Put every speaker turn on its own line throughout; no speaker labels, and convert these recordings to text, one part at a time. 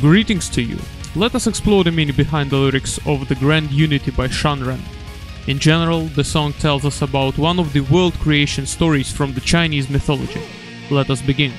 Greetings to you. Let us explore the meaning behind the lyrics of The Grand Unity by Shangren. In general, the song tells us about one of the world creation stories from the Chinese mythology. Let us begin.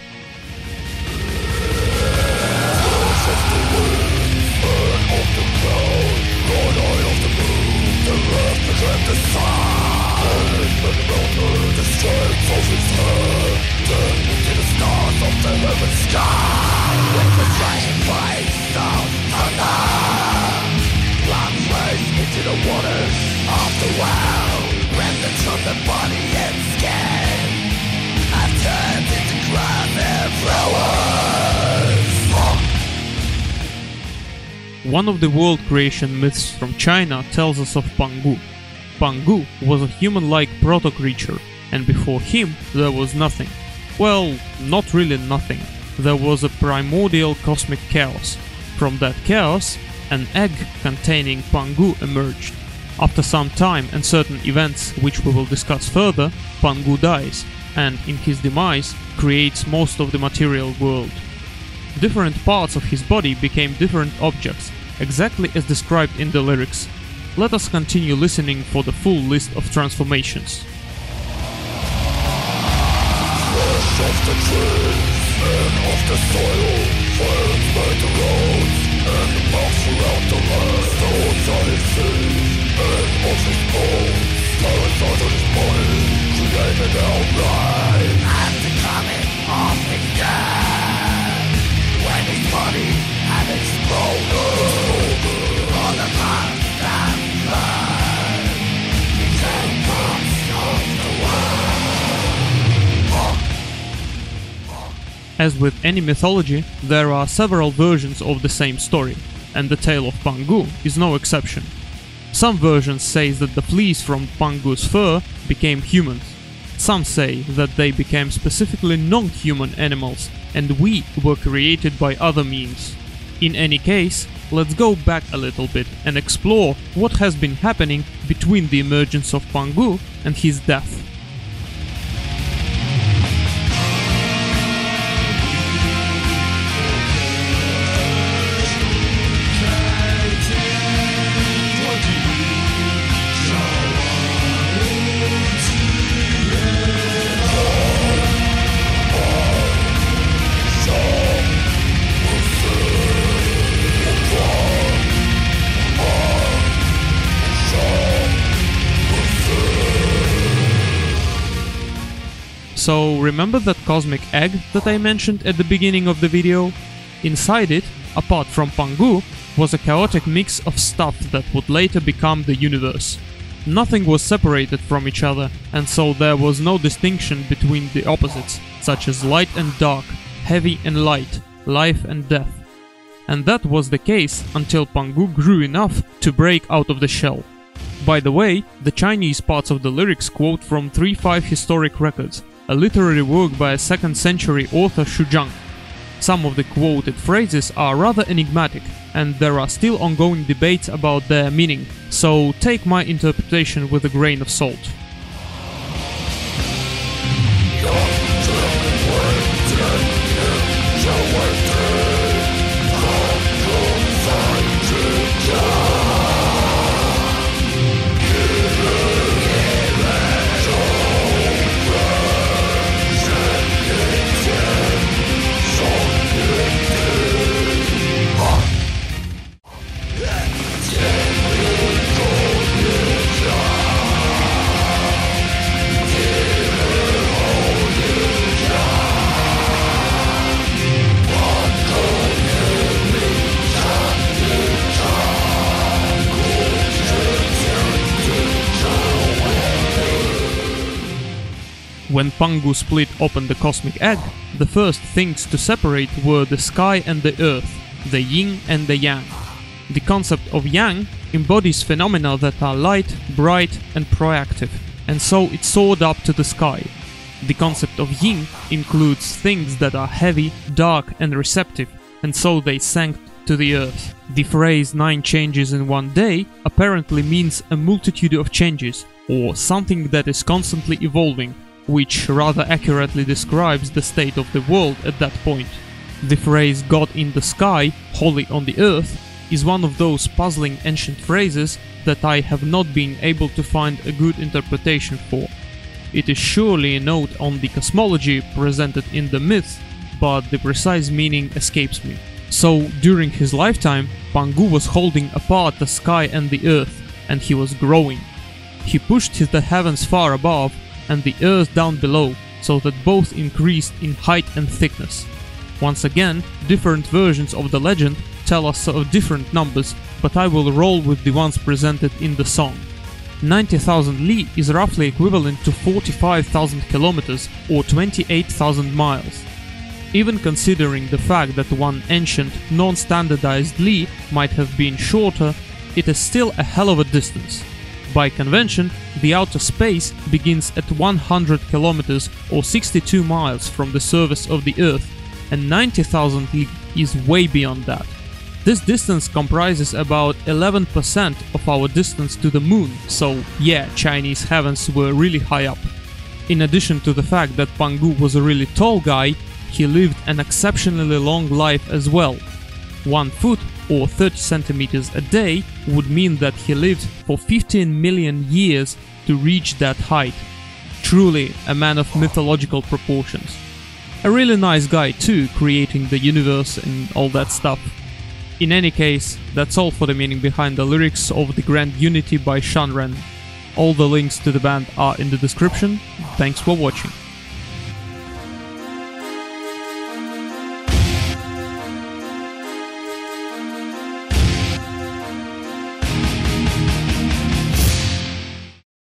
One of the world creation myths from China tells us of Pangu. Pangu was a human-like proto-creature, and before him there was nothing. Well, not really nothing. There was a primordial cosmic chaos. From that chaos, an egg containing Pangu emerged. After some time and certain events which we will discuss further, Pangu dies, and in his demise creates most of the material world. Different parts of his body became different objects, exactly as described in the lyrics. Let us continue listening for the full list of transformations.
Flesh of the trees and of the soil, flames made the roads, and the marks around the land. Stones on his feet, and of his bones, parasites on his body, created outright. At the coming of his death, when his body had exploded, on the path that led, became parts of the world.
As with any mythology, there are several versions of the same story, and the tale of Pangu is no exception. Some versions say that the fleas from Pangu's fur became humans. Some say that they became specifically non-human animals, and we were created by other means. In any case, let's go back a little bit and explore what has been happening between the emergence of Pangu and his death. So remember that cosmic egg that I mentioned at the beginning of the video? Inside it, apart from Pangu, was a chaotic mix of stuff that would later become the universe. Nothing was separated from each other, and so there was no distinction between the opposites, such as light and dark, heavy and light, life and death. And that was the case until Pangu grew enough to break out of the shell. By the way, the Chinese parts of the lyrics quote from 3-5 historic records, a literary work by a 2nd century author Zhang. Some of the quoted phrases are rather enigmatic, and there are still ongoing debates about their meaning, so take my interpretation with a grain of salt. When Pangu split open the cosmic egg, the first things to separate were the sky and the earth, the yin and the yang. The concept of yang embodies phenomena that are light, bright and proactive, and so it soared up to the sky. The concept of yin includes things that are heavy, dark and receptive, and so they sank to the earth. The phrase 9 changes in one day apparently means a multitude of changes, or something that is constantly evolving, which rather accurately describes the state of the world at that point. The phrase "God in the sky, holy on the earth" is one of those puzzling ancient phrases that I have not been able to find a good interpretation for. It is surely a note on the cosmology presented in the myth, but the precise meaning escapes me. So, during his lifetime, Pangu was holding apart the sky and the earth, and he was growing. He pushed the heavens far above and the earth down below, so that both increased in height and thickness. Once again, different versions of the legend tell us of different numbers, but I will roll with the ones presented in the song. 90,000 li is roughly equivalent to 45,000 kilometers or 28,000 miles. Even considering the fact that one ancient, non-standardized li might have been shorter, it is still a hell of a distance. By convention, the outer space begins at 100 kilometers or 62 miles from the surface of the Earth, and 90,000 li is way beyond that. This distance comprises about 11% of our distance to the moon, so yeah, Chinese heavens were really high up. In addition to the fact that Pangu was a really tall guy, he lived an exceptionally long life as well. 1 foot or 30 centimeters a day would mean that he lived for 15 million years to reach that height. Truly a man of mythological proportions. A really nice guy too, creating the universe and all that stuff. In any case, that's all for the meaning behind the lyrics of The Grand Unity by Shangren. All the links to the band are in the description. Thanks for watching.